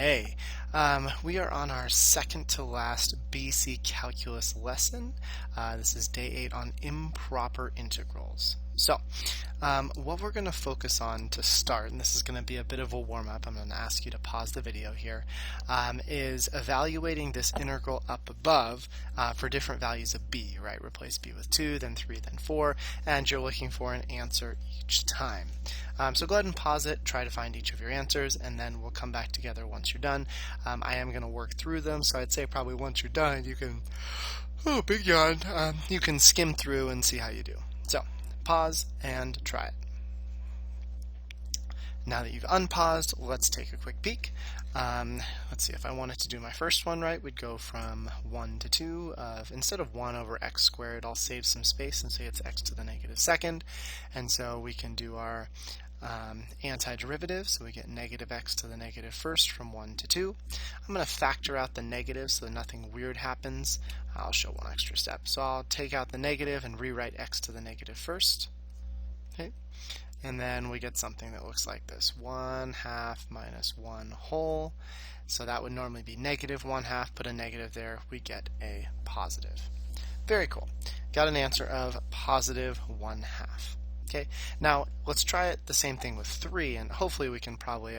Hey, we are on our second to last BC Calculus lesson. This is day 8 on improper integrals. So, what we're going to focus on to start, and this is going to be a bit of a warm-up, I'm going to ask you to pause the video here, is evaluating this integral up above for different values of b, right? Replace b with 2, then 3, then 4, and you're looking for an answer each time. So go ahead and pause it, try to find each of your answers, and then we'll come back together once you're done. I am going to work through them, so I'd say probably once you're done, you can, big yawn, you can skim through and see how you do. So, pause and try it. Now that you've unpaused, let's take a quick peek. Let's see, if I wanted to do my first one right, we'd go from 1 to 2. Instead of 1 over x squared, I'll save some space and say it's x to the negative second. And so we can do our antiderivative, so we get negative x to the negative first from 1 to 2. I'm going to factor out the negative so that nothing weird happens. I'll show one extra step. So I'll take out the negative and rewrite x to the negative first. Okay. And then we get something that looks like this, 1/2 minus 1 whole. So that would normally be negative 1/2, put a negative there, we get a positive. Very cool. Got an answer of positive 1/2. Okay, now let's try it the same thing with 3, and hopefully we can probably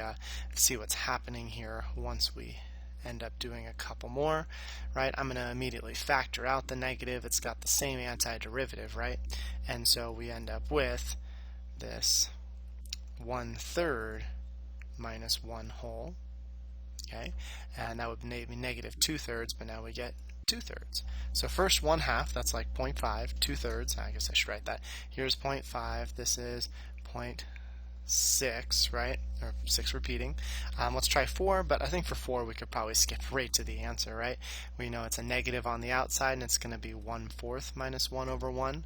see what's happening here once we end up doing a couple more, right? I'm going to immediately factor out the negative. It's got the same antiderivative, right? And so we end up with this 1/3 minus 1 whole, okay? And that would be negative 2/3, but now we get 2/3. So first 1/2, that's like 0.5, 2/3, I guess I should write that. Here's 0.5, this is 0.6, right? Or 6 repeating. Let's try 4, but I think for 4 we could probably skip right to the answer, right? We know it's a negative on the outside, and it's going to be 1/4 minus 1 over 1.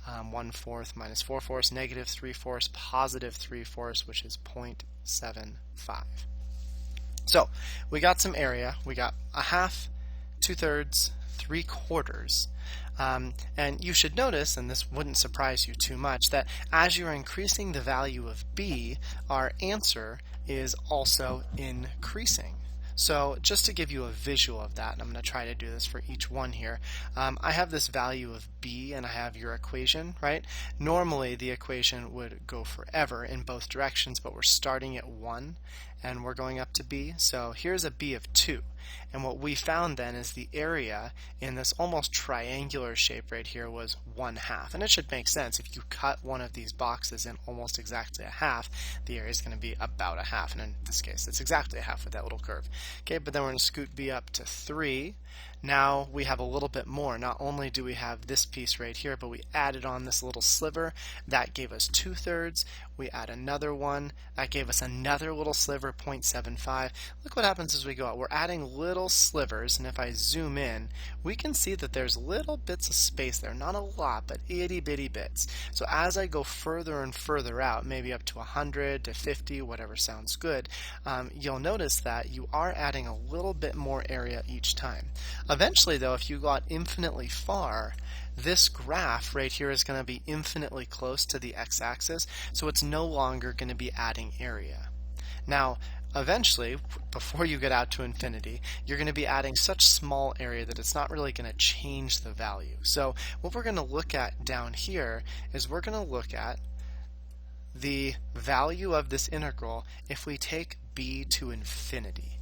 1/4 minus 4/4, negative 3/4, positive 3/4, which is 0.75. So we got some area. We got 1/2, 2/3, 3/4. And you should notice, and this wouldn't surprise you too much, that as you're increasing the value of b, our answer is also increasing. So just to give you a visual of that, and I'm going to try to do this for each one here, I have this value of b and I have your equation, right? Normally the equation would go forever in both directions, but we're starting at 1 and we're going up to b. So here's a b of 2. And what we found then is the area in this almost triangular shape right here was 1/2. And it should make sense. If you cut one of these boxes in almost exactly a half, the area is going to be about a half. And in this case, it's exactly a half with that little curve. Okay, but then we're going to scoot b up to 3. Now we have a little bit more. Not only do we have this piece right here, but we added on this little sliver. That gave us 2/3. We add another one. That gave us another little sliver, 0.75. Look what happens as we go out. We're adding little slivers, and if I zoom in, we can see that there's little bits of space there. Not a lot, but itty bitty bits. So as I go further and further out, maybe up to 100 to 50, whatever sounds good, you'll notice that you are adding a little bit more area each time. Eventually, though, if you got infinitely far, this graph right here is going to be infinitely close to the x-axis, so it's no longer going to be adding area. Now, eventually, before you get out to infinity, you're going to be adding such small area that it's not really going to change the value. So what we're going to look at down here is we're going to look at the value of this integral if we take b to infinity.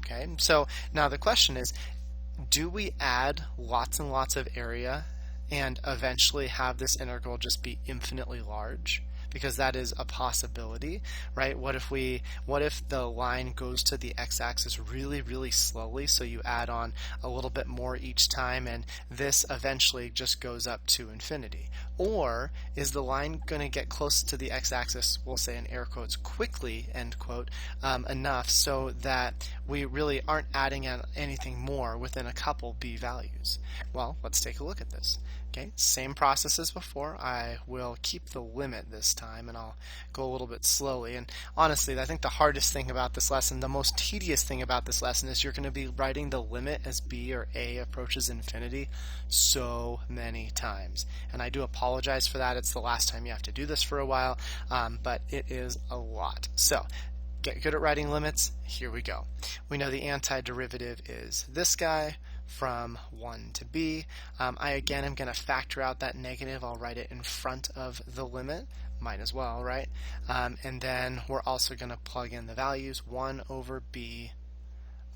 Okay, so now the question is, do we add lots and lots of area and eventually have this integral just be infinitely large? Because that is a possibility, right? What if the line goes to the x-axis really, really slowly, so you add on a little bit more each time and this eventually just goes up to infinity? Or is the line going to get close to the x-axis, we'll say in air quotes, quickly, end quote, enough so that we really aren't adding anything more within a couple b values? Well, let's take a look at this. Okay, same process as before. I will keep the limit this time and I'll go a little bit slowly. And honestly, I think the hardest thing about this lesson, the most tedious thing about this lesson, is you're going to be writing the limit as b or a approaches infinity so many times. And I do apologize for that. It's the last time you have to do this for a while, but it is a lot. So get good at writing limits? Here we go. We know the antiderivative is this guy from 1 to b. I again am going to factor out that negative. I'll write it in front of the limit. Might as well, right? And then we're also going to plug in the values 1 over b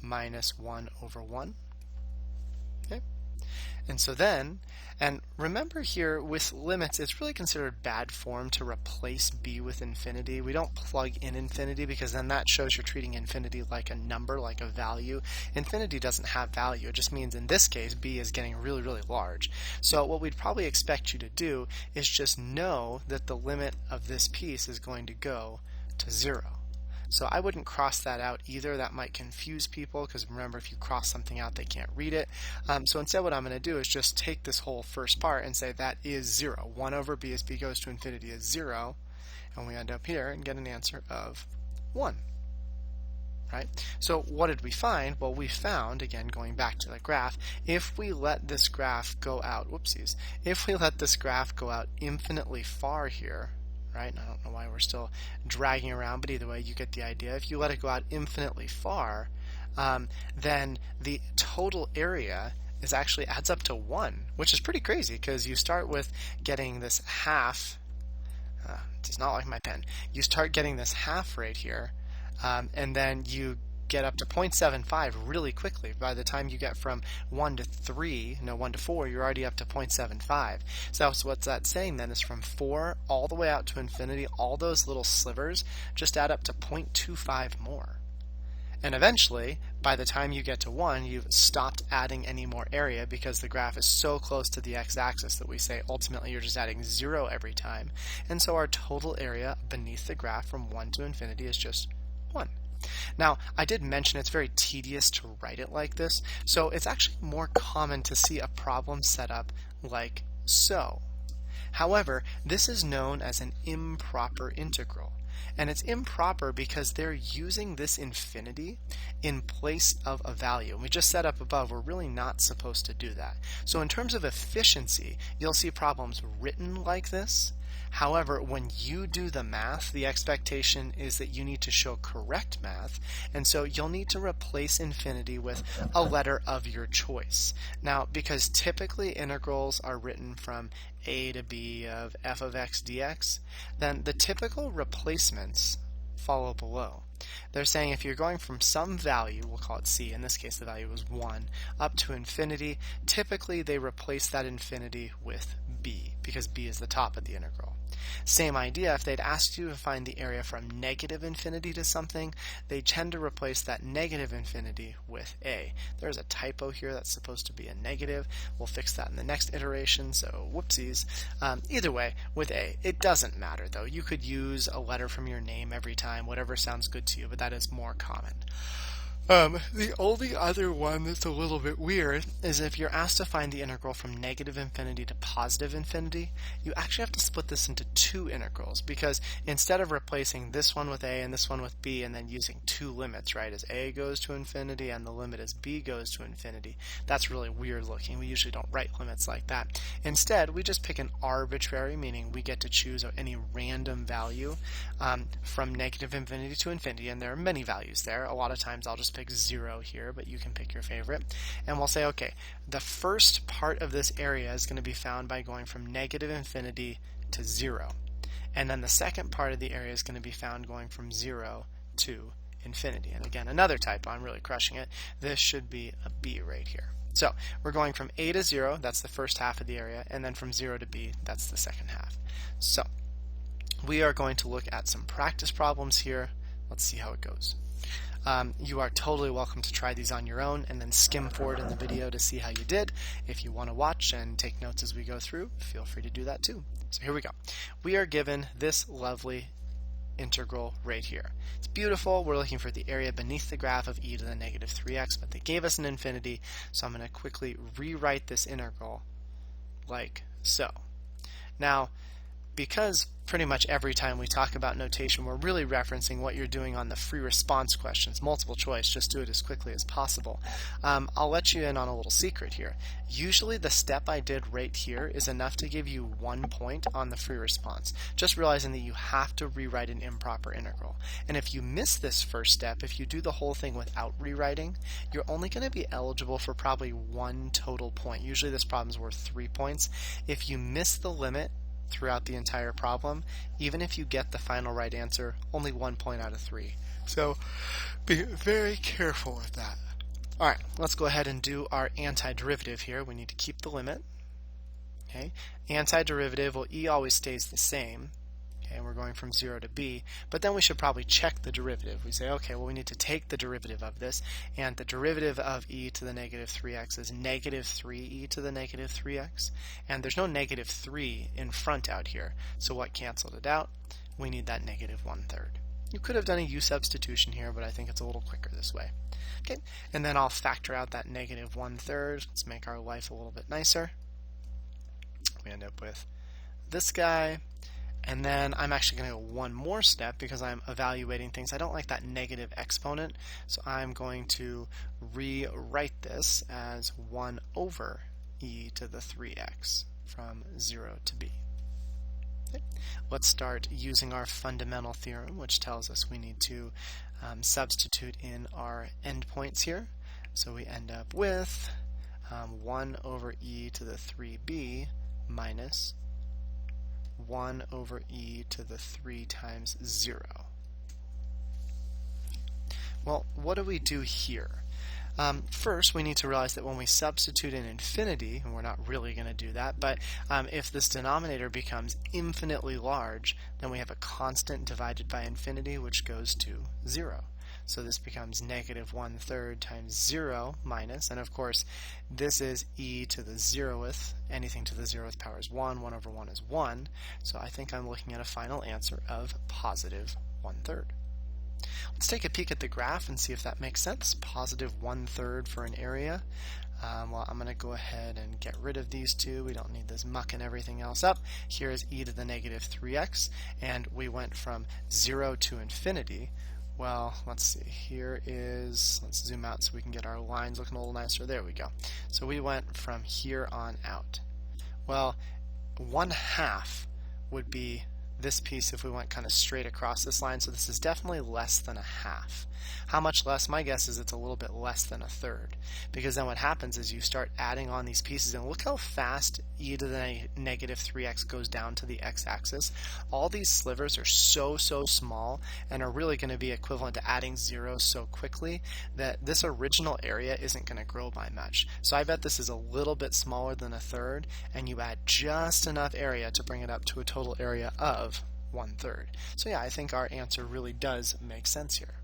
minus 1 over 1. Okay. And so then, and remember here with limits, it's really considered bad form to replace b with infinity. We don't plug in infinity because then that shows you're treating infinity like a number, like a value. Infinity doesn't have value. It just means in this case, b is getting really, really large. So what we'd probably expect you to do is just know that the limit of this piece is going to go to 0. So I wouldn't cross that out either. That might confuse people because remember, if you cross something out, they can't read it. So instead what I'm going to do is just take this whole first part and say that is 0. 1 over b as b goes to infinity is 0. And we end up here and get an answer of 1. Right? So what did we find? Well, we found, again, going back to the graph, if we let this graph go out, whoopsies, if we let this graph go out infinitely far here, right? And I don't know why we're still dragging around, but either way, you get the idea. If you let it go out infinitely far, then the total area actually adds up to 1, which is pretty crazy because you start with getting this half. It's not like my pen. You start getting this half right here, and then you get up to 0.75 really quickly. By the time you get from 1 to 3, no, 1 to 4, you're already up to 0.75. So what that's saying then is from 4 all the way out to infinity, all those little slivers just add up to 0.25 more. And eventually, by the time you get to 1, you've stopped adding any more area because the graph is so close to the x-axis that we say ultimately you're just adding 0 every time. And so our total area beneath the graph from 1 to infinity is just 1. Now, I did mention it's very tedious to write it like this, so it's actually more common to see a problem set up like so. However, this is known as an improper integral. And it's improper because they're using this infinity in place of a value. And we just said up above, we're really not supposed to do that. So in terms of efficiency, you'll see problems written like this. However, when you do the math, the expectation is that you need to show correct math, and so you'll need to replace infinity with a letter of your choice. Now, because typically integrals are written from a to b of f of x dx, then the typical replacements follow below. They're saying if you're going from some value, we'll call it c, in this case the value was 1, up to infinity, typically they replace that infinity with b, because b is the top of the integral. Same idea, if they'd asked you to find the area from negative infinity to something, they tend to replace that negative infinity with a. There's a typo here that's supposed to be a negative. We'll fix that in the next iteration, so whoopsies. Either way, with a. It doesn't matter though. You could use a letter from your name every time, whatever sounds good to you, but that is more common. The only other one that's a little bit weird is if you're asked to find the integral from negative infinity to positive infinity, you actually have to split this into 2 integrals, because instead of replacing this one with a and this one with b and then using 2 limits, right, as a goes to infinity and the limit as b goes to infinity, that's really weird looking. We usually don't write limits like that. Instead, we just pick an arbitrary, meaning we get to choose any random value from negative infinity to infinity, and there are many values there. A lot of times I'll just pick 0 here, but you can pick your favorite. And we'll say, okay, the first part of this area is going to be found by going from negative infinity to 0. And then the second part of the area is going to be found going from 0 to infinity. And again, another typo, I'm really crushing it. This should be a b right here. So we're going from a to 0, that's the first half of the area, and then from 0 to b, that's the second half. So we are going to look at some practice problems here. Let's see how it goes. You are totally welcome to try these on your own and then skim forward in the video to see how you did. If you want to watch and take notes as we go through, feel free to do that too. So here we go. We are given this lovely integral right here. It's beautiful. We're looking for the area beneath the graph of e to the negative 3x, but they gave us an infinity, so I'm going to quickly rewrite this integral like so. Now, because pretty much every time we talk about notation, we're really referencing what you're doing on the free response questions, multiple choice, just do it as quickly as possible. I'll let you in on a little secret here. Usually the step I did right here is enough to give you 1 point on the free response, just realizing that you have to rewrite an improper integral. And if you miss this first step, if you do the whole thing without rewriting, you're only going to be eligible for probably 1 total point. Usually this problem's worth 3 points. If you miss the limit throughout the entire problem, even if you get the final right answer, only 1 point out of 3. So be very careful with that. Alright, let's go ahead and do our antiderivative here. We need to keep the limit. Okay, antiderivative, well, e always stays the same. Okay, we're going from 0 to b, but then we should probably check the derivative. We say, okay, well, we need to take the derivative of this, and the derivative of e to the negative 3x is negative 3e to the negative 3x, and there's no negative 3 in front out here, so what canceled it out? We need that negative 1/3. You could have done a u substitution here, but I think it's a little quicker this way. Okay, and then I'll factor out that negative 1/3. Let's make our life a little bit nicer. We end up with this guy. And then I'm actually going to go one more step because I'm evaluating things. I don't like that negative exponent, so I'm going to rewrite this as 1 over e to the 3x from 0 to b. Okay. Let's start using our fundamental theorem, which tells us we need to substitute in our endpoints here. So we end up with 1 over e to the 3b minus 1 over e to the 3 times 0. Well, what do we do here? First, we need to realize that when we substitute in infinity, and we're not really going to do that, but if this denominator becomes infinitely large, then we have a constant divided by infinity, which goes to 0. So this becomes negative 1/3 times 0 minus, and of course this is e to the 0th. Anything to the 0th power is 1. 1 over 1 is 1. So I think I'm looking at a final answer of positive 1/3. Let's take a peek at the graph and see if that makes sense. Positive 1/3 for an area. Well, I'm going to go ahead and get rid of these two. We don't need this mucking everything else up. Here is e to the negative 3x, and we went from 0 to infinity. Well, let's see, here is, let's zoom out so we can get our lines looking a little nicer. There we go. So we went from here on out. Well, 1/2 would be this piece if we went kind of straight across this line, so this is definitely less than 1/2. How much less? My guess is it's a little bit less than 1/3, because then what happens is you start adding on these pieces, and look how fast e to the negative 3x goes down to the x-axis. All these slivers are so small and are really going to be equivalent to adding zeros so quickly that this original area isn't going to grow by much. So I bet this is a little bit smaller than 1/3, and you add just enough area to bring it up to a total area of 1/3. So yeah, I think our answer really does make sense here.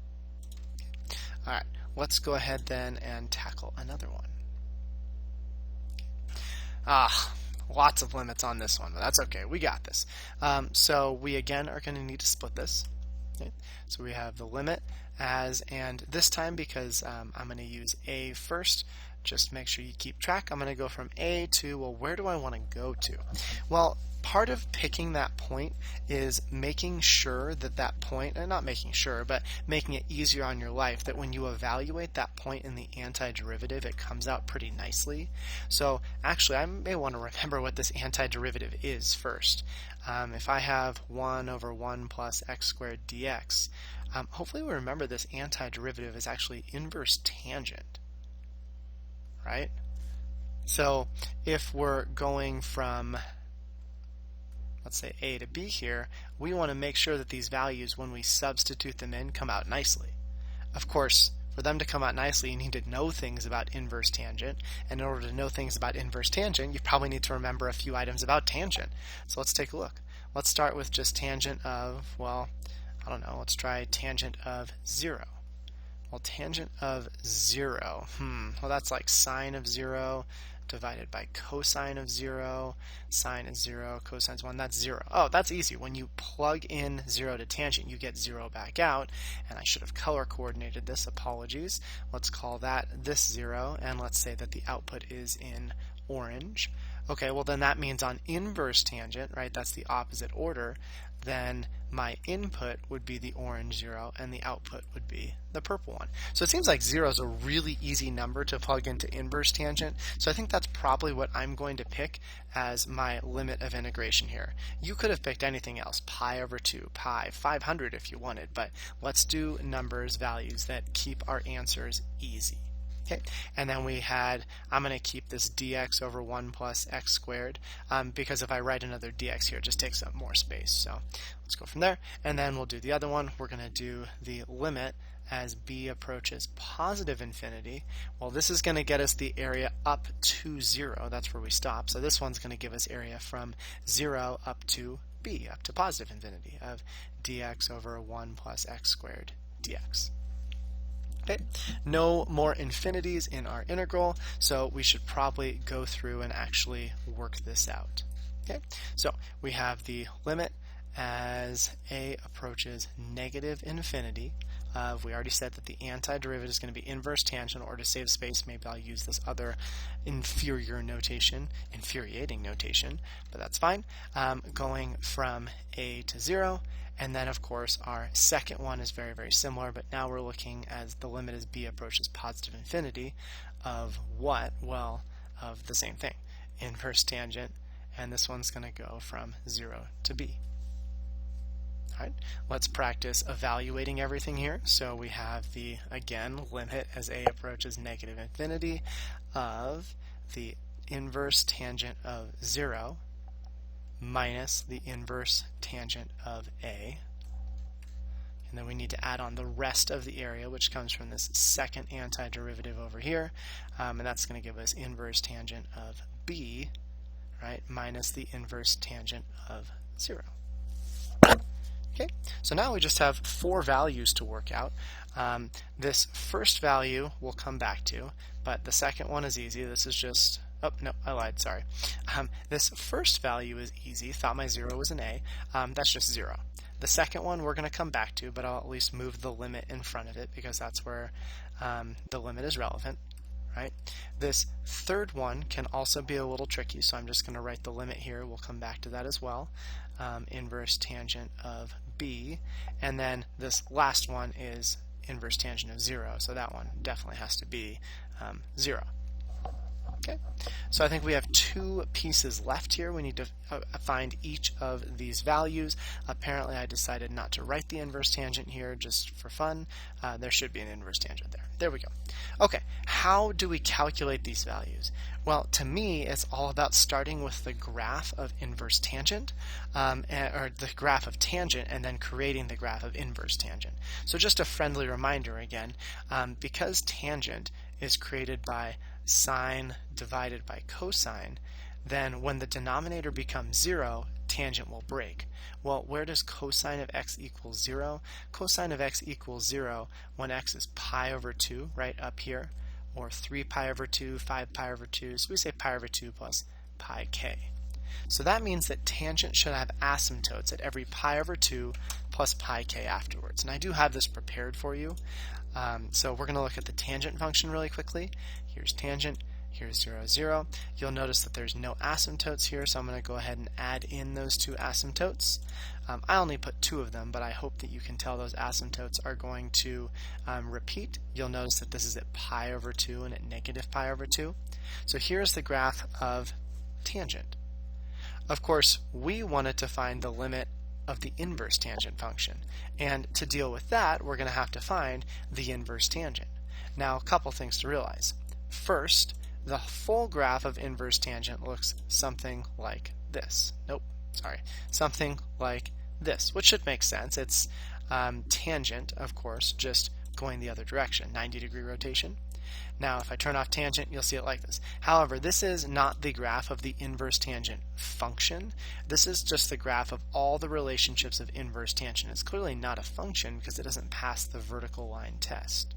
Alright, let's go ahead then and tackle another one. Lots of limits on this one, but that's okay, we got this. So we again are going to need to split this. Okay? So we have the limit as, and this time because I'm going to use a first, just make sure you keep track. I'm going to go from a to, well, where do I want to go to? Well, part of picking that point is making sure that that point, and not making sure, but making it easier on your life, that when you evaluate that point in the antiderivative, it comes out pretty nicely. So actually, I may want to remember what this antiderivative is first. If I have 1 over 1 plus x squared dx, hopefully we remember this antiderivative is actually inverse tangent, right? So if we're going from, let's say, a to b here, we want to make sure that these values, when we substitute them in, come out nicely. Of course, for them to come out nicely, you need to know things about inverse tangent, and in order to know things about inverse tangent, you probably need to remember a few items about tangent. So let's take a look. Let's start with just tangent of, well, I don't know, let's try tangent of 0. Well, tangent of 0, well, that's like sine of 0 divided by cosine of 0. Sine is 0, cosine is 1, that's 0. Oh, that's easy. When you plug in 0 to tangent, you get 0 back out, and I should have color coordinated this, apologies. Let's call that this 0, and let's say that the output is in orange. Okay, well then that means on inverse tangent, right, that's the opposite order, then my input would be the orange 0 and the output would be the purple one. So it seems like 0 is a really easy number to plug into inverse tangent, so I think that's probably what I'm going to pick as my limit of integration here. You could have picked anything else, pi over 2, pi, 500 if you wanted, but let's do numbers, values that keep our answers easy. Okay, and then we had, I'm going to keep this dx over 1 plus x squared, because if I write another dx here, it just takes up more space. So let's go from there, and then we'll do the other one. We're going to do the limit as b approaches positive infinity. Well, this is going to get us the area up to 0. That's where we stop. So this one's going to give us area from 0 up to b, up to positive infinity, of dx over 1 plus x squared dx. Okay, no more infinities in our integral, so we should probably go through and actually work this out. Okay, so we have the limit as a approaches negative infinity. We already said that the antiderivative is going to be inverse tangent, or to save space, maybe I'll use this other inferiating notation, but that's fine. Going from a to 0. And then, of course, our second one is very, very similar, but now we're looking as the limit as b approaches positive infinity of what? Well, of the same thing, inverse tangent, and this one's going to go from 0 to b. All right, let's practice evaluating everything here. So we have the, again, limit as a approaches negative infinity of the inverse tangent of 0 minus the inverse tangent of a. And then we need to add on the rest of the area, which comes from this second antiderivative over here. And that's going to give us inverse tangent of b, right, minus the inverse tangent of 0. Okay, so now we just have 4 values to work out. This first value we'll come back to, but the second one is easy. This is just, oh, no, I lied, sorry. This first value is easy. Thought my 0 was an a. That's just 0. The second one we're going to come back to, but I'll at least move the limit in front of it because that's where the limit is relevant. Right? This third one can also be a little tricky, so I'm just going to write the limit here. We'll come back to that as well. Inverse tangent of b, and then this last one is inverse tangent of 0, so that one definitely has to be 0. Okay, so I think we have 2 pieces left here. We need to find each of these values. Apparently I decided not to write the inverse tangent here just for fun. There should be an inverse tangent there. There we go. Okay, how do we calculate these values? Well, to me, it's all about starting with the graph of inverse tangent, or the graph of tangent, and then creating the graph of inverse tangent. So just a friendly reminder again, because tangent is created by sine divided by cosine, then when the denominator becomes 0, tangent will break. Well, where does cosine of x equals 0? Cosine of x equals 0 when x is pi over 2, right up here, or 3 pi over 2, 5 pi over 2, so we say pi over 2 plus pi k. So that means that tangent should have asymptotes at every pi over 2 plus pi k afterwards. And I do have this prepared for you. So we're going to look at the tangent function really quickly. Here's tangent, here's 0, 0. You'll notice that there's no asymptotes here, so I'm going to go ahead and add in those 2 asymptotes. I only put 2 of them, but I hope that you can tell those asymptotes are going to repeat. You'll notice that this is at pi over 2 and at negative pi over 2. So here's the graph of tangent. Of course, we wanted to find the limit of the inverse tangent function. And to deal with that, we're going to have to find the inverse tangent. Now, a couple things to realize. First, the full graph of inverse tangent looks something like this. Something like this, which should make sense. It's tangent, of course, just going the other direction, 90-degree rotation. Now, if I turn off tangent, you'll see it like this. However, this is not the graph of the inverse tangent function. This is just the graph of all the relationships of inverse tangent. It's clearly not a function because it doesn't pass the vertical line test.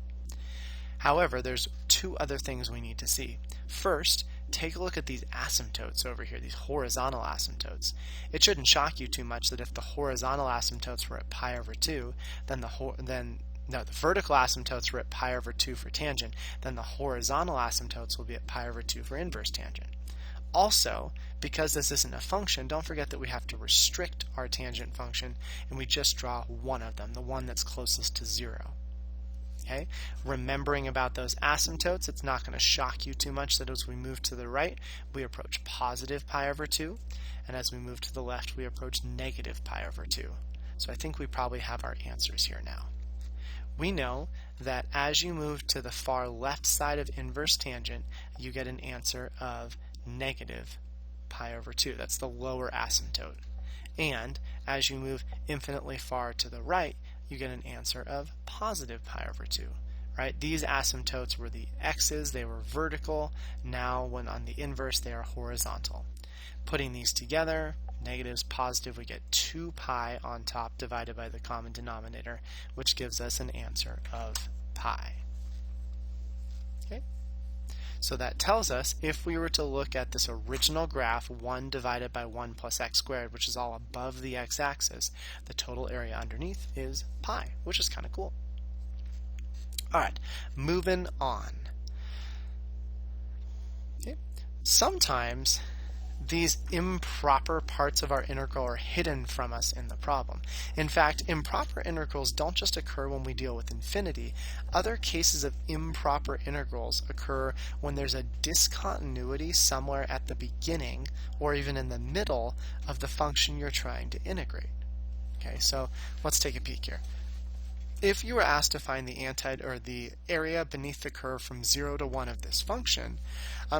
However, there's 2 other things we need to see. First, take a look at these asymptotes over here, these horizontal asymptotes. It shouldn't shock you too much that if the horizontal asymptotes were at pi over 2, then the vertical asymptotes were at pi over 2 for tangent, then the horizontal asymptotes will be at pi over 2 for inverse tangent. Also, because this isn't a function, don't forget that we have to restrict our tangent function, and we just draw one of them, the one that's closest to 0. Okay? Remembering about those asymptotes, it's not going to shock you too much that as we move to the right, we approach positive pi over 2, and as we move to the left, we approach negative pi over 2. So I think we probably have our answers here now. We know that as you move to the far left side of inverse tangent, you get an answer of negative pi over 2. That's the lower asymptote. And as you move infinitely far to the right, you get an answer of positive pi over 2. Right? These asymptotes were the x's, they were vertical. Now when on the inverse, they are horizontal. Putting these together, negatives, positive, we get 2 pi on top divided by the common denominator, which gives us an answer of pi. Okay? So that tells us if we were to look at this original graph, 1 divided by 1 plus x squared, which is all above the x-axis, the total area underneath is pi, which is kind of cool. Alright, moving on. Okay. Sometimes these improper parts of our integral are hidden from us in the problem. In fact, improper integrals don't just occur when we deal with infinity. Other cases of improper integrals occur when there's a discontinuity somewhere at the beginning or even in the middle of the function you're trying to integrate. Okay, so let's take a peek here. If you were asked to find the area beneath the curve from 0 to 1 of this function,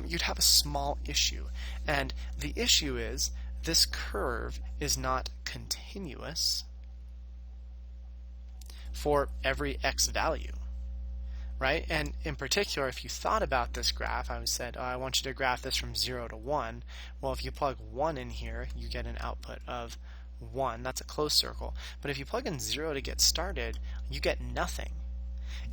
you'd have a small issue. And the issue is this curve is not continuous for every x value. Right? And in particular, if you thought about this graph, I said, I want you to graph this from 0 to 1. Well, if you plug 1 in here, you get an output of 1. That's a closed circle. But if you plug in 0 to get started, you get nothing.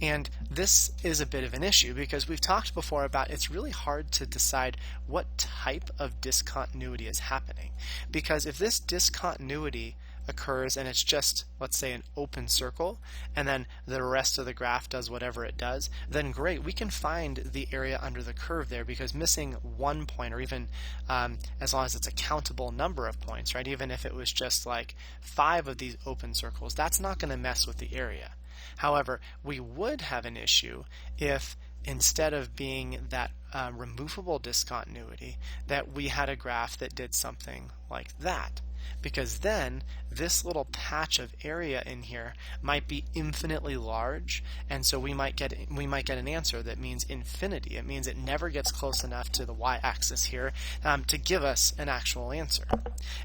And this is a bit of an issue because we've talked before about it's really hard to decide what type of discontinuity is happening. Because if this discontinuity occurs and it's just, let's say, an open circle, and then the rest of the graph does whatever it does, then great, we can find the area under the curve there, because missing 1 point, or even as long as it's a countable number of points, right, even if it was just like 5 of these open circles, that's not going to mess with the area. However, we would have an issue if instead of being that removable discontinuity, that we had a graph that did something like that. Because then this little patch of area in here might be infinitely large, and so we might get an answer that means infinity. It means it never gets close enough to the y-axis here to give us an actual answer.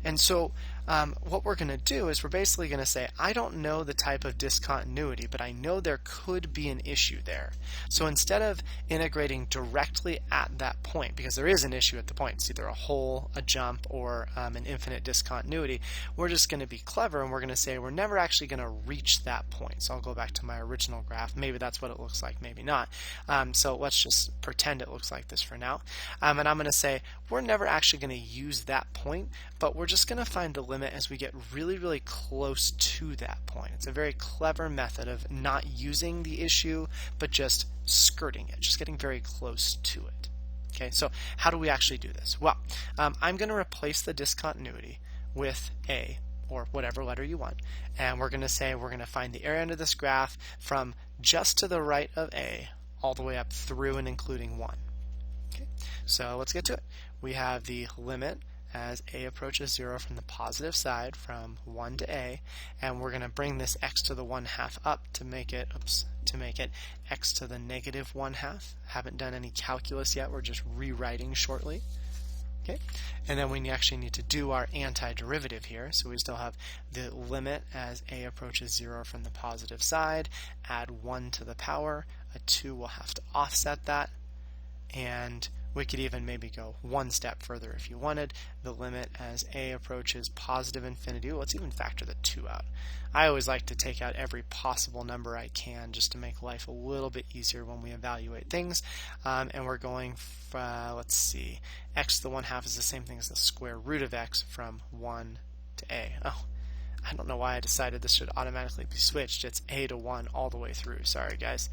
And so what we're going to do is we're basically going to say, I don't know the type of discontinuity, but I know there could be an issue there. So instead of integrating directly at that point, because there is an issue at the point, it's either a hole, a jump, or an infinite discontinuity, we're just going to be clever and we're going to say we're never actually going to reach that point. So I'll go back to my original graph. Maybe that's what it looks like, maybe not. So let's just pretend it looks like this for now. And I'm going to say we're never actually going to use that point, but we're just going to find the limit as we get really, really close to that point. It's a very clever method of not using the issue, but just skirting it, just getting very close to it. Okay, so how do we actually do this? Well, I'm going to replace the discontinuity with a, or whatever letter you want, and we're going to say we're going to find the area under this graph from just to the right of a all the way up through and including 1. Okay, so let's get to it. We have the limit as a approaches 0 from the positive side from 1 to a, and we're going to bring this x to the 1/2 up to make it x to the negative 1/2. Haven't done any calculus yet, we're just rewriting shortly. Okay, and then we actually need to do our antiderivative here, so we still have the limit as a approaches 0 from the positive side, add 1 to the power, a 2 will have to offset that, and we could even maybe go one step further if you wanted. The limit as a approaches positive infinity. Let's even factor the 2 out. I always like to take out every possible number I can just to make life a little bit easier when we evaluate things. And we're going, let's see, x to the 1/2 is the same thing as the square root of x from 1 to a. Oh, I don't know why I decided this should automatically be switched. It's a to 1 all the way through. Sorry guys.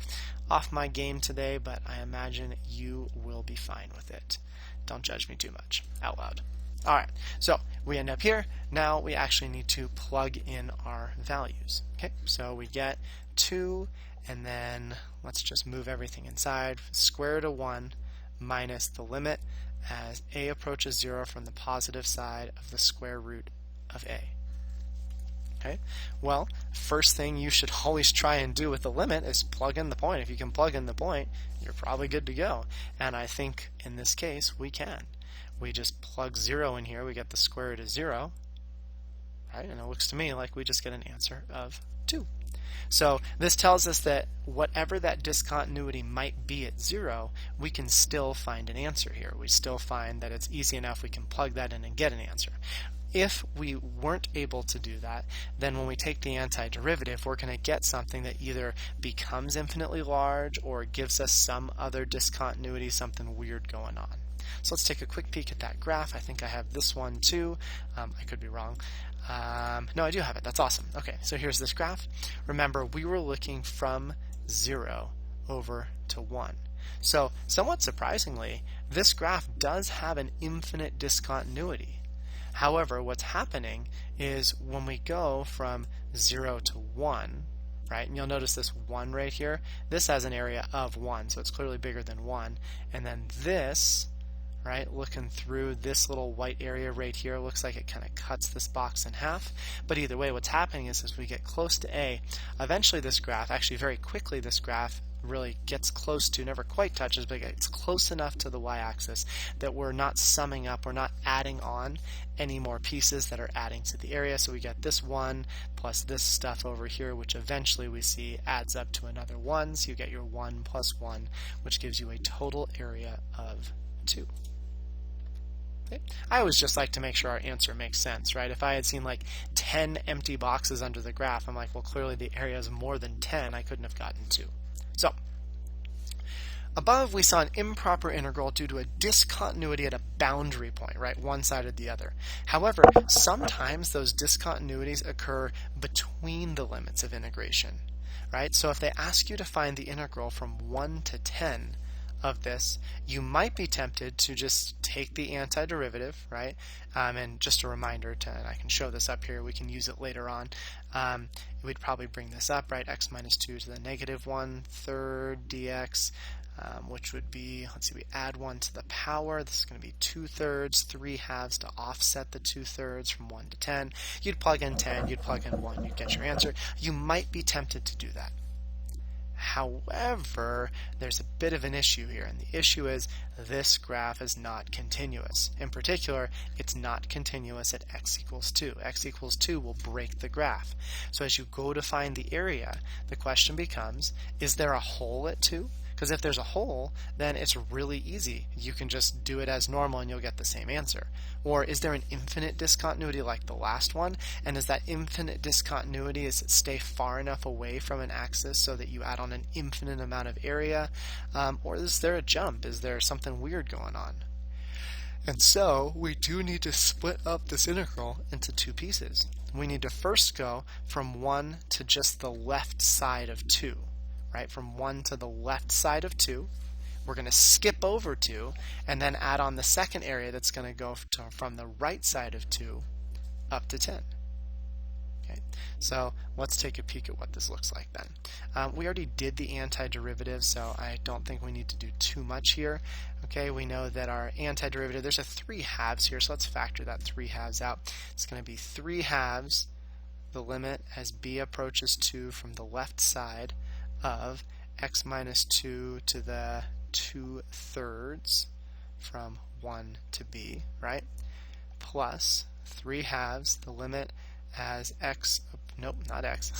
Off my game today, but I imagine you will be fine with it. Don't judge me too much out loud. All right, so we end up here. Now we actually need to plug in our values. Okay, so we get 2, and then let's just move everything inside. Square root of 1 minus the limit as a approaches 0 from the positive side of the square root of a. Okay, well, first thing you should always try and do with the limit is plug in the point. If you can plug in the point, you're probably good to go. And I think in this case we can. We just plug 0 in here, we get the square root of 0, right? And it looks to me like we just get an answer of 2. So this tells us that whatever that discontinuity might be at 0, we can still find an answer here. We still find that it's easy enough we can plug that in and get an answer. If we weren't able to do that, then when we take the antiderivative, we're going to get something that either becomes infinitely large or gives us some other discontinuity, something weird going on. So let's take a quick peek at that graph. I think I have this one too. I could be wrong. No, I do have it. That's awesome. Okay, so here's this graph. Remember, we were looking from 0 over to 1. So somewhat surprisingly, this graph does have an infinite discontinuity. However, what's happening is when we go from 0 to 1, right, and you'll notice this 1 right here, this has an area of 1, so it's clearly bigger than 1. And then this, right, looking through this little white area right here, looks like it kind of cuts this box in half. But either way, what's happening is as we get close to A, eventually this graph, actually very quickly this graph really gets close to, never quite touches, but it's close enough to the y-axis that we're not summing up, we're not adding on any more pieces that are adding to the area. So we get this 1 plus this stuff over here, which eventually we see adds up to another 1. So you get your 1 plus 1, which gives you a total area of 2. Okay. I always just like to make sure our answer makes sense, right? If I had seen like 10 empty boxes under the graph, I'm like, well, clearly the area is more than 10. I couldn't have gotten 2. So, above we saw an improper integral due to a discontinuity at a boundary point, right? One side or the other. However, sometimes those discontinuities occur between the limits of integration, right? So if they ask you to find the integral from 1 to 10 of this, you might be tempted to just take the antiderivative, right? And just a reminder, and I can show this up here, we can use it later on. We'd probably bring this up, right? X minus 2 to the negative 1/3 dx, which would be, let's see, we add 1 to the power. This is going to be 2/3, 3/2 to offset the 2/3 from 1 to 10. You'd plug in 10, you'd plug in 1, you'd get your answer. You might be tempted to do that. However, there's a bit of an issue here, and the issue is this graph is not continuous. In particular, it's not continuous at x equals 2. X equals 2 will break the graph. So as you go to find the area, the question becomes, is there a hole at 2? Because if there's a hole, then it's really easy. You can just do it as normal and you'll get the same answer. Or is there an infinite discontinuity like the last one? And is that infinite discontinuity, does it stay far enough away from an axis so that you add on an infinite amount of area? Or is there a jump? Is there something weird going on? And so we do need to split up this integral into 2 pieces. We need to first go from 1 to just the left side of 2. Right, from 1 to the left side of 2. We're going to skip over 2 and then add on the second area that's going to go from the right side of 2 up to 10. Okay, so let's take a peek at what this looks like then. We already did the antiderivative, so I don't think we need to do too much here. Okay, we know that our antiderivative, there's a 3/2 here, so let's factor that 3/2 out. It's going to be 3/2 the limit as b approaches 2 from the left side of x minus 2 to the 2/3 from 1 to b, right? Plus 3/2 the limit as x, nope, not x,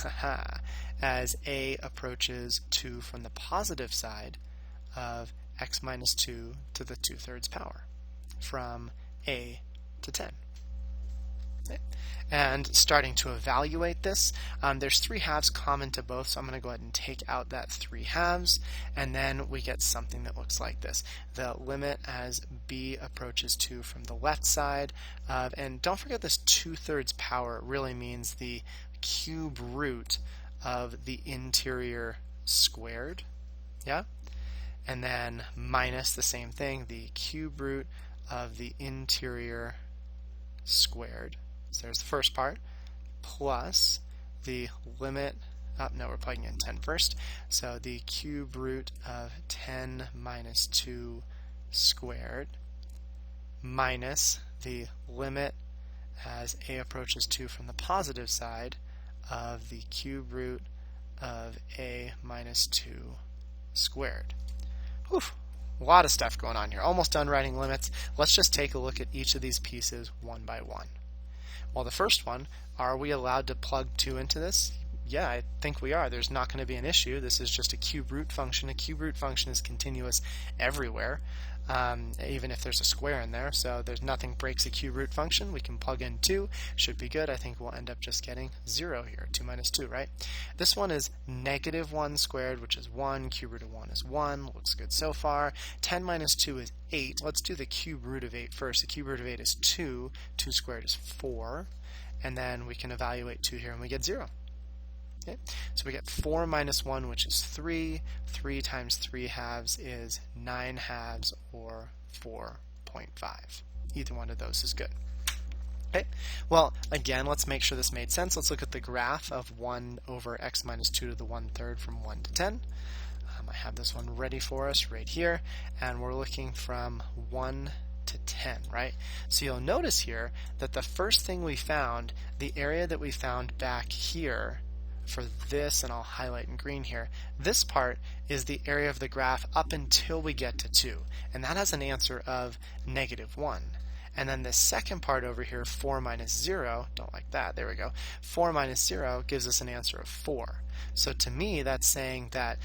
as a approaches 2 from the positive side of x minus 2 to the 2/3 power from a to 10. Okay. And starting to evaluate this, there's 3/2 common to both, so I'm going to go ahead and take out that 3/2, and then we get something that looks like this. The limit as b approaches 2 from the left side of, and don't forget this 2/3 power really means the cube root of the interior squared, yeah? And then minus the same thing, the cube root of the interior squared. So there's the first part, plus the limit, no, we're plugging in 10 first. So the cube root of 10 minus 2 squared minus the limit as a approaches 2 from the positive side of the cube root of a minus 2 squared. Whew, a lot of stuff going on here. Almost done writing limits. Let's just take a look at each of these pieces one by one. Well, the first one, are we allowed to plug 2 into this? Yeah, I think we are. There's not going to be an issue. This is just a cube root function. A cube root function is continuous everywhere, even if there's a square in there. So there's nothing breaks a cube root function. We can plug in 2. Should be good. I think we'll end up just getting 0 here. 2 minus 2, right? This one is negative 1 squared, which is 1. Cube root of 1 is 1. Looks good so far. 10 minus 2 is 8. Let's do the cube root of 8 first. The cube root of 8 is 2. 2 squared is 4. And then we can evaluate 2 here, and we get 0. Okay, so we get 4 minus 1, which is 3. 3 times 3 halves is 9 halves, or 4.5. Either one of those is good. Okay, well, again, let's make sure this made sense. Let's look at the graph of 1 over x minus 2 to the 1/3 from 1 to 10. I have this one ready for us right here, and we're looking from 1 to 10, right? So you'll notice here that the first thing we found, the area that we found back here, for this, and I'll highlight in green here, this part is the area of the graph up until we get to 2, and that has an answer of negative 1. And then the second part over here, 4 minus 0, don't like that, there we go, 4 minus 0 gives us an answer of 4. So to me, that's saying that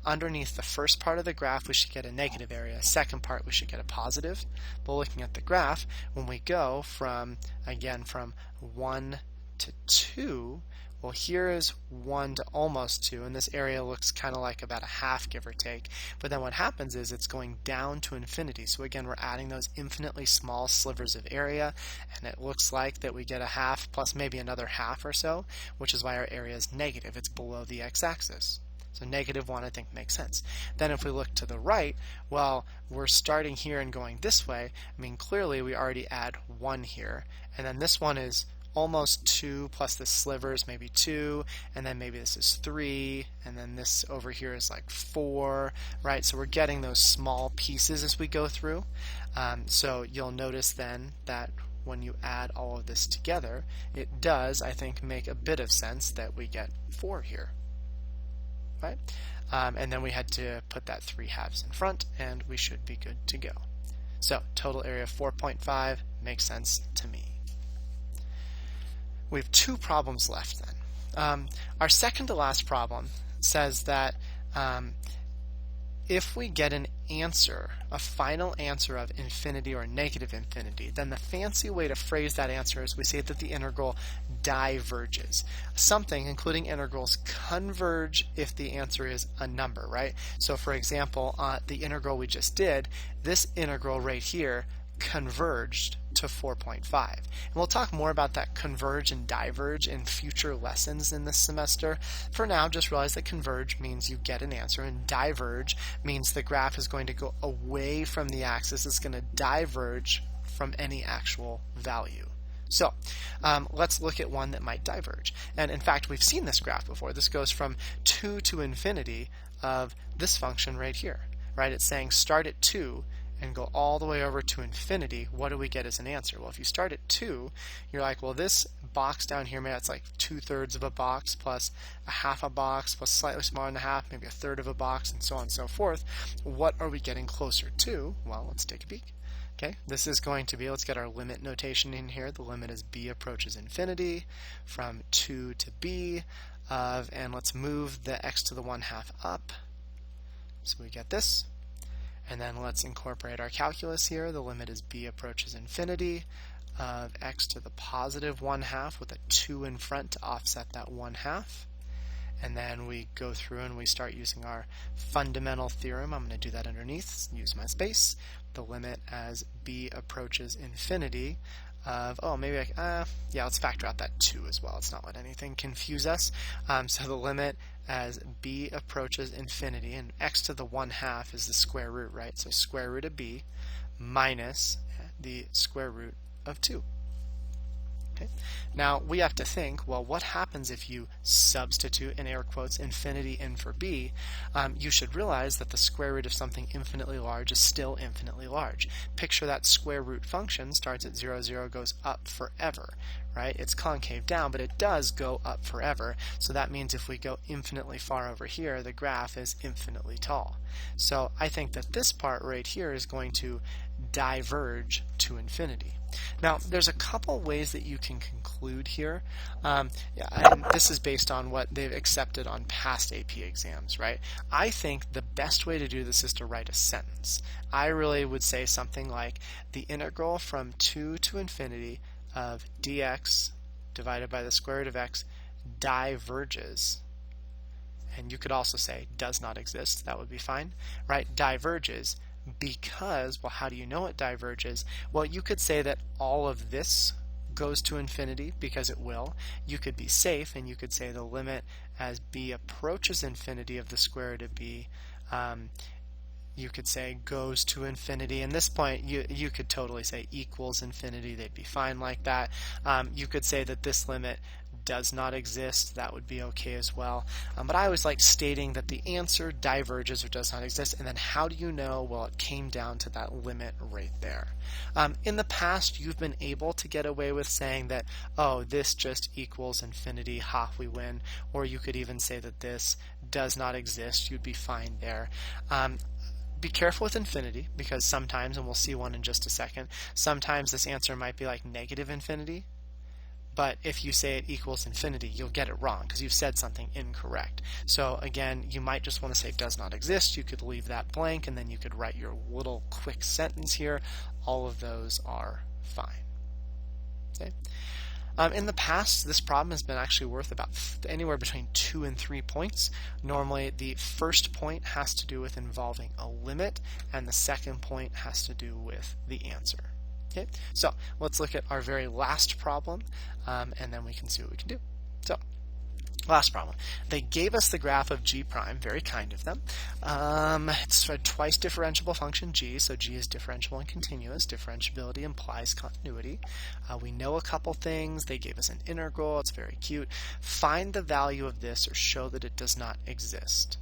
underneath the first part of the graph, we should get a negative area. Second part, we should get a positive. But looking at the graph, when we go from, again, from 1 to 2, well, here is 1 to almost 2, and this area looks kind of like about a half, give or take. But then what happens is it's going down to infinity. So again, we're adding those infinitely small slivers of area, and it looks like that we get a half plus maybe another half or so, which is why our area is negative. It's below the x-axis. So negative 1, I think, makes sense. Then if we look to the right, well, we're starting here and going this way. I mean, clearly we already add 1 here, and then this one is almost 2 plus the slivers, maybe 2, and then maybe this is 3, and then this over here is like 4, right? So we're getting those small pieces as we go through. So you'll notice then that when you add all of this together, it does, I think, make a bit of sense that we get 4 here, right? And then we had to put that 3 halves in front, and we should be good to go. So total area of 4.5 makes sense to me. We have 2 problems left then. Our second to last problem says that if we get an answer, a final answer of infinity or negative infinity, then the fancy way to phrase that answer is we say that the integral diverges. Something, including integrals, converge if the answer is a number, right? So for example, the integral we just did, this integral right here converged to 4.5. And we'll talk more about that converge and diverge in future lessons in this semester. For now, just realize that converge means you get an answer, and diverge means the graph is going to go away from the axis. It's going to diverge from any actual value. So let's look at one that might diverge. And in fact, we've seen this graph before. This goes from 2 to infinity of this function right here, right? It's saying start at 2 and go all the way over to infinity. What do we get as an answer? Well, if you start at 2, you're like, well, this box down here, maybe it's like 2/3 of a box plus a half a box plus slightly smaller than a half, maybe a third of a box, and so on and so forth. What are we getting closer to? Well, let's take a peek. Okay, this is going to be, let's get our limit notation in here. The limit is b approaches infinity from 2 to b of, and let's move the x to the 1/2 up. So we get this. And then let's incorporate our calculus here. The limit is b approaches infinity of x to the positive 1/2 with a 2 in front to offset that 1/2. And then we go through and we start using our fundamental theorem. I'm going to do that underneath, use my space. The limit as b approaches infinity of, oh, maybe yeah, let's factor out that 2 as well. Let's not let anything confuse us. So the limit as b approaches infinity, and x to the 1/2 is the square root, right? So square root of b minus, the square root of 2. Okay. Now we have to think, well, what happens if you substitute, in air quotes, infinity in for b? You should realize that the square root of something infinitely large is still infinitely large. Picture that square root function starts at 0, 0, goes up forever, right? It's concave down, but it does go up forever. So that means if we go infinitely far over here, the graph is infinitely tall. So I think that this part right here is going to diverge to infinity. Now, there's a couple ways that you can conclude here, and this is based on what they've accepted on past AP exams, right? I think the best way to do this is to write a sentence. I really would say something like the integral from 2 to infinity of dx divided by the square root of x diverges. And you could also say does not exist. That would be fine, right? Diverges because, well, how do you know it diverges? Well, you could say that all of this goes to infinity because it will. You could be safe and you could say the limit as b approaches infinity of the square root of b, you could say goes to infinity. And this point, you could totally say equals infinity. They'd be fine like that. You could say that this limit does not exist. That would be okay as well. But I always like stating that the answer diverges or does not exist. And then how do you know? Well, it came down to that limit right there. In the past, you've been able to get away with saying that, oh, this just equals infinity, ha, we win. Or you could even say that this does not exist. You'd be fine there. Be careful with infinity, because sometimes, and we'll see one in just a second, sometimes this answer might be like negative infinity. But if you say it equals infinity, you'll get it wrong because you've said something incorrect. So again, you might just want to say does not exist. You could leave that blank, and then you could write your little quick sentence here. All of those are fine. Okay. In the past, this problem has been actually worth about anywhere between 2 and 3 points. Normally, the first point has to do with involving a limit, and the second point has to do with the answer. Okay, so let's look at our very last problem, and then we can see what we can do. So, last problem. They gave us the graph of g prime, very kind of them. It's a twice differentiable function g, so g is differentiable and continuous. Differentiability implies continuity. We know a couple things. They gave us an integral. It's very cute. Find the value of this or show that it does not exist.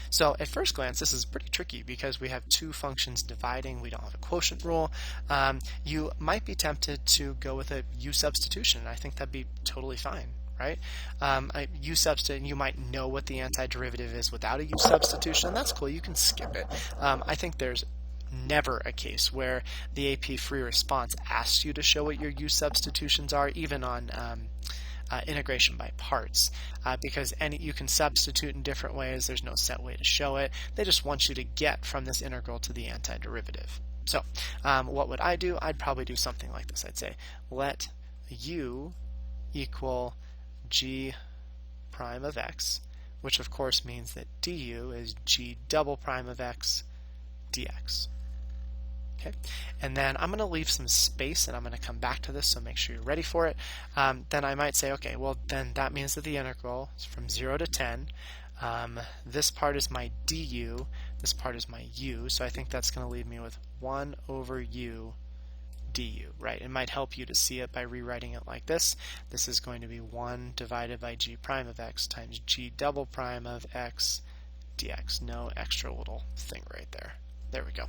So at first glance, this is pretty tricky because we have two functions dividing. We don't have a quotient rule. You might be tempted to go with a u substitution. I think that'd be totally fine, right? U substitution, you might know what the antiderivative is without a u substitution. That's cool. You can skip it. I think there's never a case where the AP free response asks you to show what your u substitutions are, even on integration by parts, because you can substitute in different ways. There's no set way to show it. They just want you to get from this integral to the antiderivative. So what would I do? I'd probably do something like this. I'd say let u equal g prime of x, which of course means that du is g double prime of x dx. Okay, and then I'm going to leave some space, and I'm going to come back to this, so make sure you're ready for it. Then I might say, okay, well, then that means that the integral is from 0 to 10. This part is my du, this part is my u, so I think that's going to leave me with 1 over u du, right? It might help you to see it by rewriting it like this. This is going to be 1 divided by g prime of x times g double prime of x dx. No extra little thing right there. There we go.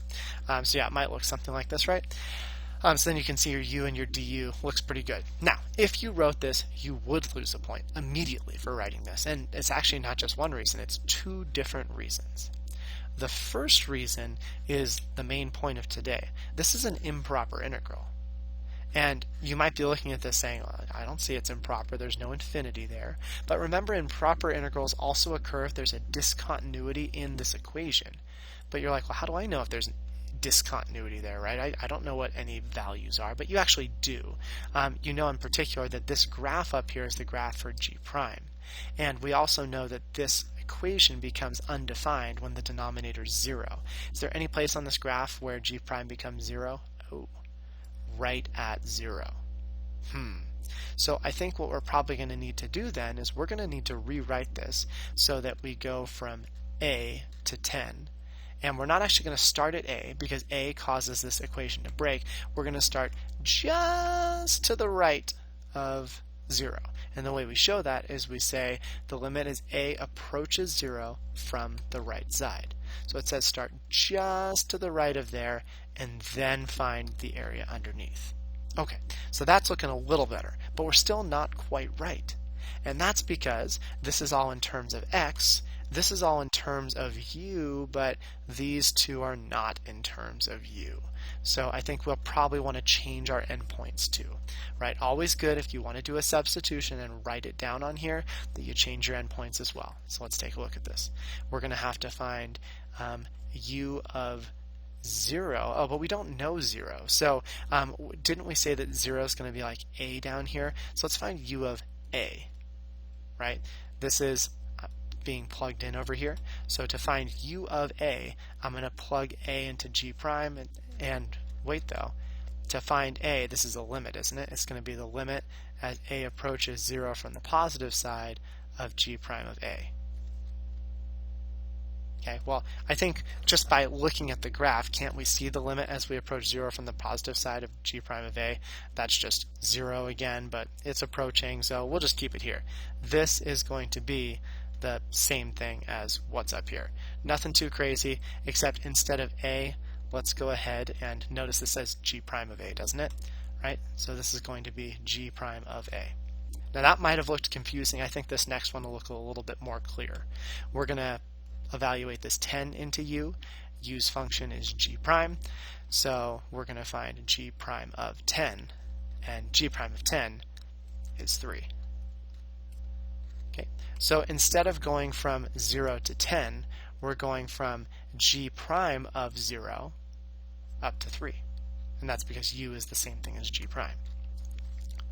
So yeah, it might look something like this, right? So then you can see your u and your du looks pretty good. Now, if you wrote this, you would lose a point immediately for writing this. And it's actually not just one reason, it's two different reasons. The first reason is the main point of today. This is an improper integral. And you might be looking at this saying, well, I don't see it's improper, there's no infinity there. But remember, improper integrals also occur if there's a discontinuity in this equation. But you're like, well, how do I know if there's discontinuity there, right? I don't know what any values are, but you actually do. You know in particular that this graph up here is the graph for g prime. And we also know that this equation becomes undefined when the denominator is 0. Is there any place on this graph where g prime becomes 0? Oh, right at 0. So I think what we're probably going to need to do then is we're going to need to rewrite this so that we go from a to 10. And we're not actually going to start at a because a causes this equation to break. We're going to start just to the right of 0. And the way we show that is we say the limit as a approaches 0 from the right side. So it says start just to the right of there and then find the area underneath. Okay, so that's looking a little better, but we're still not quite right. And that's because this is all in terms of x, this is all in terms of u, but these two are not in terms of u. So I think we'll probably want to change our endpoints too, right? Always good if you want to do a substitution and write it down on here that you change your endpoints as well. So let's take a look at this. We're going to have to find u of 0. Oh, but we don't know 0. So didn't we say that 0 is going to be like a down here? So let's find u of a, right? This is being plugged in over here. So to find u of a, I'm going to plug a into g prime and wait though. To find a, this is a limit, isn't it? It's going to be the limit as a approaches 0 from the positive side of g prime of a. Okay, well, I think just by looking at the graph, can't we see the limit as we approach 0 from the positive side of g prime of a? That's just 0 again, but it's approaching, so we'll just keep it here. This is going to be the same thing as what's up here. Nothing too crazy, except instead of a, let's go ahead and notice this says g prime of a, doesn't it? Right? So this is going to be g prime of a. Now that might have looked confusing. I think this next one will look a little bit more clear. We're going to evaluate this 10 into u. U's function is g prime. So we're going to find g prime of 10, and g prime of 10 is 3. Okay, so instead of going from 0 to 10, we're going from g prime of 0 up to 3. And that's because u is the same thing as g prime.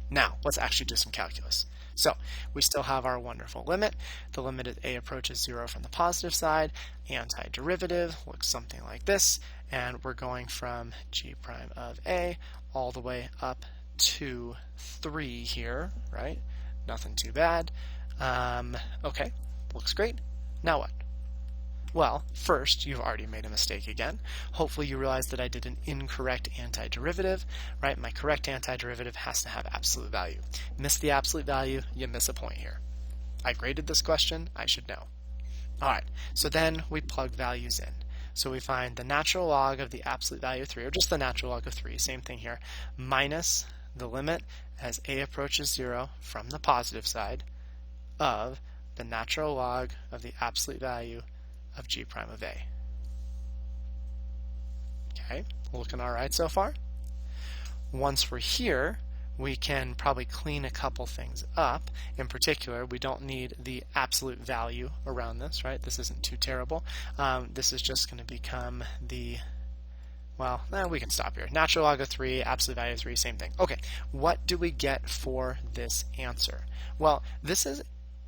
Now, let's actually do some calculus. So, we still have our wonderful limit. The limit as a approaches 0 from the positive side. Antiderivative looks something like this. And we're going from g prime of a all the way up to 3 here, right? Nothing too bad. Okay, looks great. Now what? Well, first, you've already made a mistake again. Hopefully you realize that I did an incorrect antiderivative, right? My correct antiderivative has to have absolute value. Miss the absolute value, you miss a point here. I graded this question, I should know. Alright, so then we plug values in. So we find the natural log of the absolute value of 3, or just the natural log of 3, same thing here, minus the limit as a approaches 0 from the positive side of the natural log of the absolute value of g prime of a. Okay, looking all right so far. Once we're here, we can probably clean a couple things up. In particular, we don't need the absolute value around this, right? This isn't too terrible. This is just going to become the, well, we can stop here. Natural log of 3, absolute value of 3, same thing. Okay, what do we get for this answer? Well, this is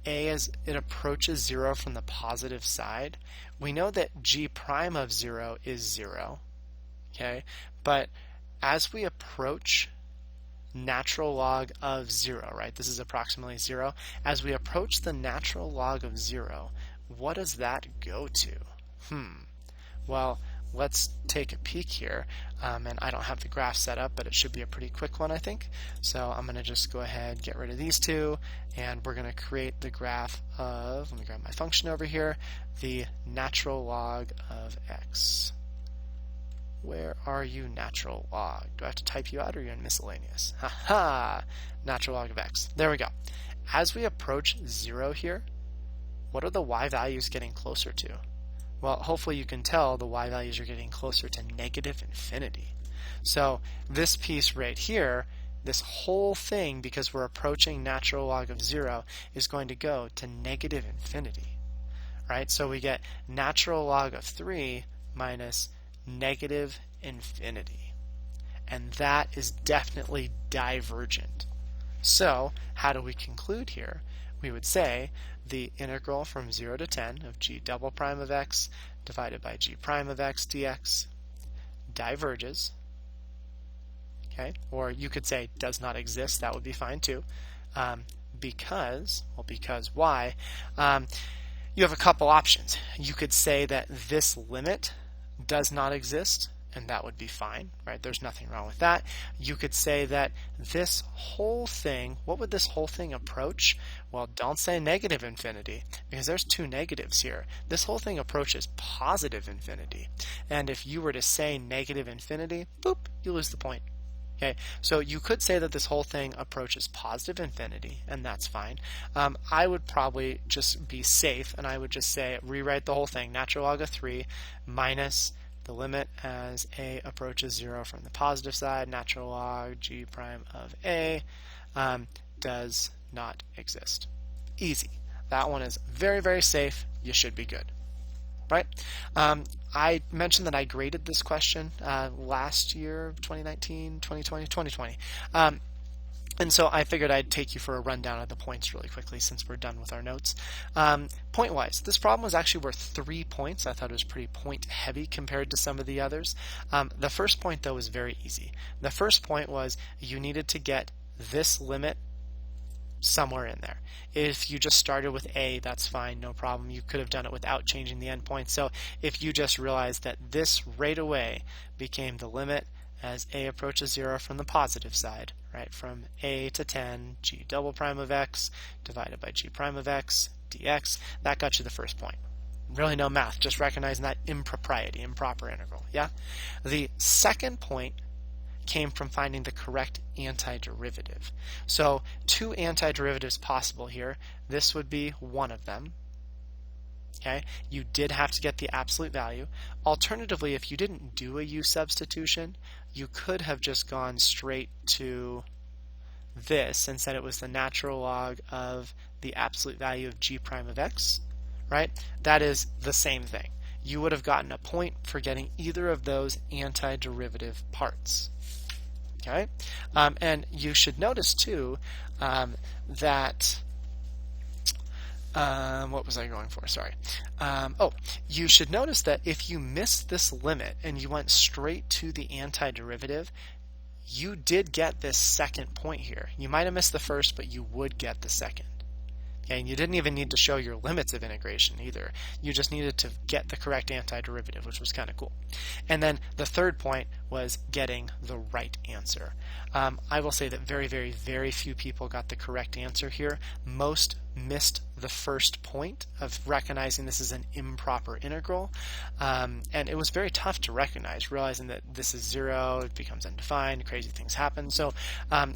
a as it approaches 0 from the positive side. We know that g prime of 0 is 0, okay? But as we approach natural log of 0, right? This is approximately 0. As we approach the natural log of 0, what does that go to? Well, let's take a peek here. And I don't have the graph set up, but it should be a pretty quick one, I think. So I'm going to just go ahead, get rid of these two, and we're going to create the graph of, let me grab my function over here, the natural log of x. Where are you, natural log? Do I have to type you out, or are you in miscellaneous? Haha! Natural log of x. There we go. As we approach 0 here, what are the y values getting closer to? Well, hopefully you can tell the y values are getting closer to negative infinity. So this piece right here, this whole thing, because we're approaching natural log of 0, is going to go to negative infinity. Right? So we get natural log of 3 minus negative infinity. And that is definitely divergent. So how do we conclude here? We would say the integral from 0 to 10 of g double prime of x divided by g prime of x dx diverges. Okay, or you could say does not exist. That would be fine too. Because why? You have a couple options. You could say that this limit does not exist, and that would be fine, right? There's nothing wrong with that. You could say that this whole thing, what would this whole thing approach? Well, don't say negative infinity, because there's two negatives here. This whole thing approaches positive infinity. And if you were to say negative infinity, boop, you lose the point. Okay, so you could say that this whole thing approaches positive infinity, and that's fine. I would probably just be safe, and I would just say, rewrite the whole thing, natural log of 3 minus the limit as a approaches 0 from the positive side, natural log g prime of a does not exist. Easy. That one is very, very safe. You should be good. Right? I mentioned that I graded this question last year, 2019, 2020, 2020. And so I figured I'd take you for a rundown of the points really quickly since we're done with our notes. Point-wise, this problem was actually worth 3 points. I thought it was pretty point-heavy compared to some of the others. The first point, though, was very easy. The first point was you needed to get this limit somewhere in there. If you just started with a, that's fine, no problem. You could have done it without changing the endpoint. So if you just realized that this right away became the limit as a approaches 0 from the positive side, right, from a to 10, g double prime of x divided by g prime of x dx, that got you the first point. Really no math, just recognizing that impropriety, improper integral, yeah? The second point came from finding the correct antiderivative. So 2 antiderivatives possible here. This would be one of them. Okay, you did have to get the absolute value. Alternatively, if you didn't do a u substitution, you could have just gone straight to this and said it was the natural log of the absolute value of g prime of x, right? That is the same thing. You would have gotten a point for getting either of those antiderivative parts. Okay, and you should notice too that what was I going for? Sorry. You should notice that if you missed this limit and you went straight to the antiderivative, you did get this second point here. You might have missed the first, but you would get the second. Okay, and you didn't even need to show your limits of integration either. You just needed to get the correct antiderivative, which was kind of cool. And then the third point was getting the right answer. I will say that very, very, very few people got the correct answer here. Most missed the first point of recognizing this is an improper integral. And it was very tough to recognize, realizing that this is 0, it becomes undefined, crazy things happen. So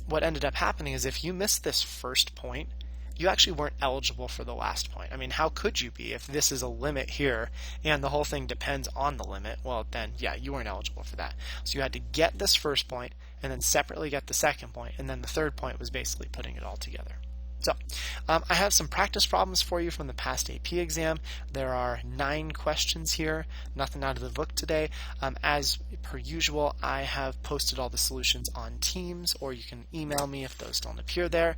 what ended up happening is if you missed this first point, you actually weren't eligible for the last point. I mean, how could you be if this is a limit here and the whole thing depends on the limit? Well, then, yeah, you weren't eligible for that. So you had to get this first point and then separately get the second point, and then the third point was basically putting it all together. So I have some practice problems for you from the past AP exam. There are 9 questions here, nothing out of the book today. As per usual, I have posted all the solutions on Teams, or you can email me if those don't appear there.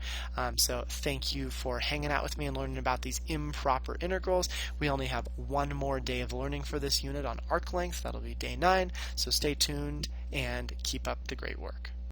So thank you for hanging out with me and learning about these improper integrals. We only have one more day of learning for this unit on arc length. That'll be day 9, so stay tuned and keep up the great work.